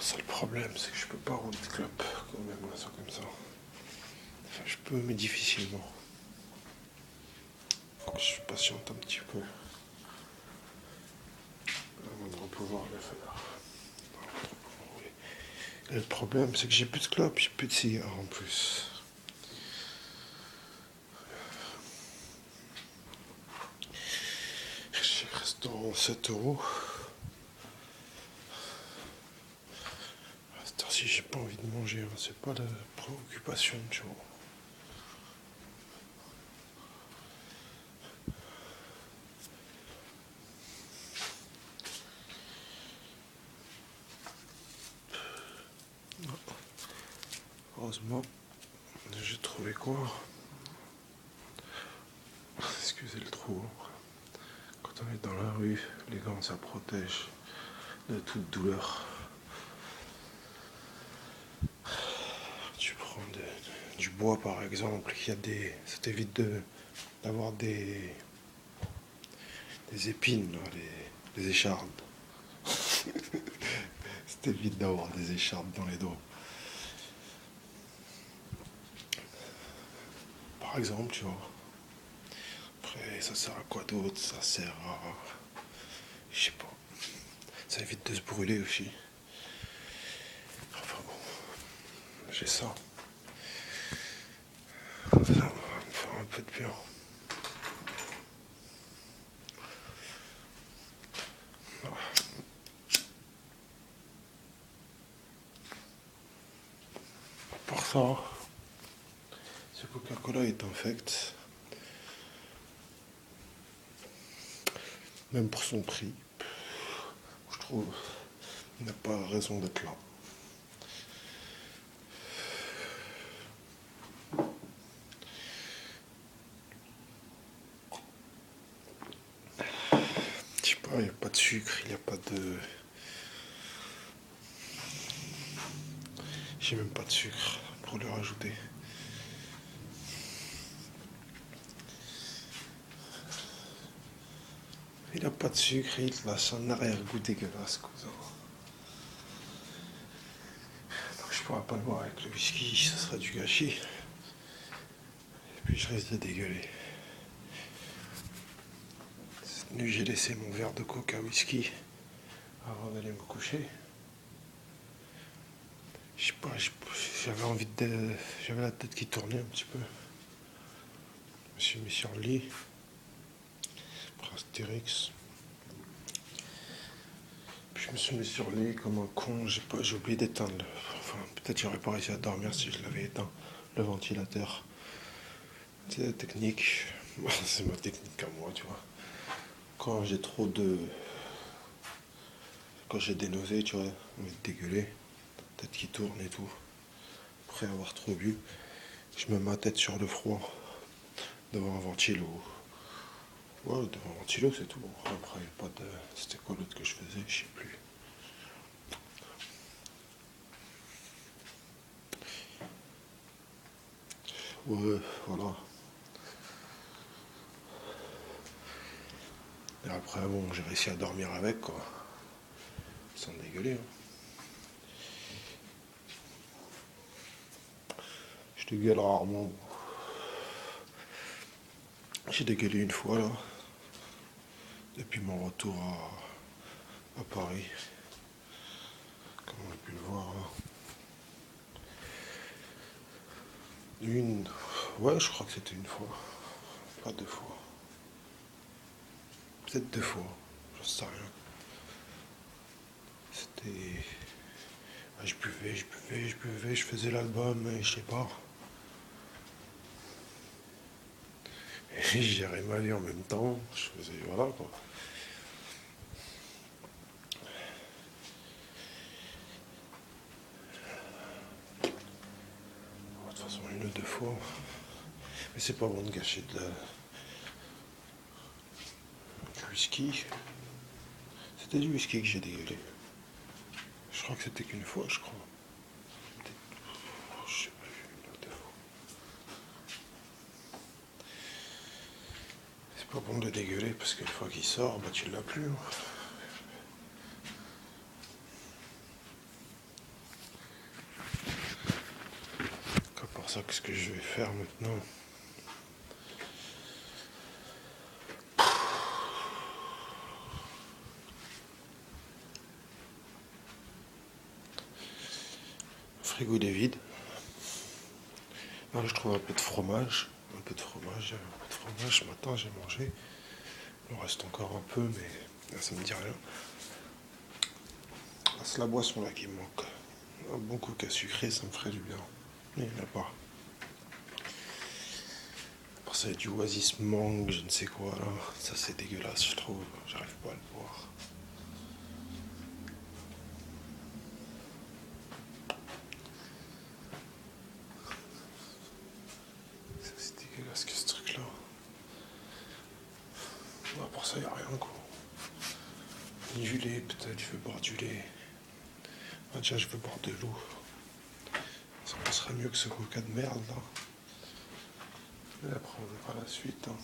ça le problème, c'est que je peux pas rouler de clope quand même, un son comme ça. Enfin, je peux, mais difficilement. Faut que je patiente un petit peu avant de pouvoir le faire. Et le problème, c'est que j'ai plus de clope, j'ai plus de cigares en plus. Chez restaurant 7 €. Si j'ai pas envie de manger, hein, c'est pas la préoccupation, tu vois. Heureusement, j'ai trouvé quoi? Excusez le trou. Quand on est dans la rue, les gants ça protège de toute douleur. Tu prends du bois par exemple, ça t'évite d'avoir des épines, là, les échardes. Ça t'évite d'avoir des échardes dans les doigts. Par exemple, tu vois. Après, ça sert à quoi d'autre? Ça sert à... Je sais pas. Ça évite de se brûler aussi. Enfin bon, j'ai ça. Ça va me faire un peu de bien. Pour ça, ce Coca-Cola est infect. Même pour son prix, je trouve il n'a pas raison d'être là. Je sais pas, il n'y a pas de sucre, il n'y a pas de... J'ai même pas de sucre pour le rajouter. Il n'a pas de sucre, il laisse un arrière-goût dégueulasse comme ça. Donc je pourrais pas le boire avec le whisky, ça serait du gâchis. Et puis je risque de dégueuler. Cette nuit j'ai laissé mon verre de coca whisky avant d'aller me coucher. Je sais pas, j'avais envie de... J'avais la tête qui tournait un petit peu. Je me suis mis sur le lit. Après Astérix. Puis je me suis mis sur le lit comme un con. J'ai oublié d'éteindre. Enfin, peut-être j'aurais pas réussi à dormir si je l'avais éteint. Le ventilateur. C'est la technique. C'est ma technique à moi, tu vois. Quand j'ai trop de... Quand j'ai des nausées, tu vois, envie de dégueuler. Tête qui tourne et tout. Après avoir trop bu, je mets ma tête sur le froid. Devant un ventilo. Ouais, devant un ventilo, c'est tout. Après, pas de... C'était quoi l'autre que je faisais? Je sais plus. Ouais, voilà. Et après, bon, j'ai réussi à dormir avec, quoi. Sans dégueuler. Hein. Je dégueule rarement. J'ai dégueulé une fois, là. Depuis mon retour à Paris. Comme on a pu le voir, là. Ouais, je crois que c'était une fois. Pas 2 fois. Peut-être 2 fois. J'en sais rien. C'était... Je buvais, je faisais l'album, et je sais pas. Et je gérais ma vie en même temps. Je faisais... Voilà, quoi. De toute façon, 1 ou 2 fois. Mais c'est pas bon de gâcher du whisky. C'était du whisky que j'ai dégueulé. Je crois que c'était qu'une fois, je crois. Je sais pas, 1 ou 2 fois. C'est pas bon de dégueuler parce qu'une fois qu'il sort, bah tu l'as plus. Hein. ça que ce que je vais faire maintenant. Le frigo il est vide. Là je trouve un peu de fromage. Un peu de fromage. Ce matin j'ai mangé. Il en reste encore un peu, mais là, ça me dit rien. Ah, c'est la boisson là qui me manque. Un bon coca sucré, ça me ferait du bien. Mais il n'y en a pas. Pour ça, il y a du oasis mangue, je ne sais quoi là. Ça c'est dégueulasse, je trouve. J'arrive pas à le boire. Ça c'est dégueulasse que ce truc là. Ouais, pour ça, il n'y a rien quoi. Du lait, peut-être, je veux boire du lait. Ah, déjà, je veux boire de l'eau. Ça passera mieux que ce coca de merde là. Et après, on verra la suite. Hein.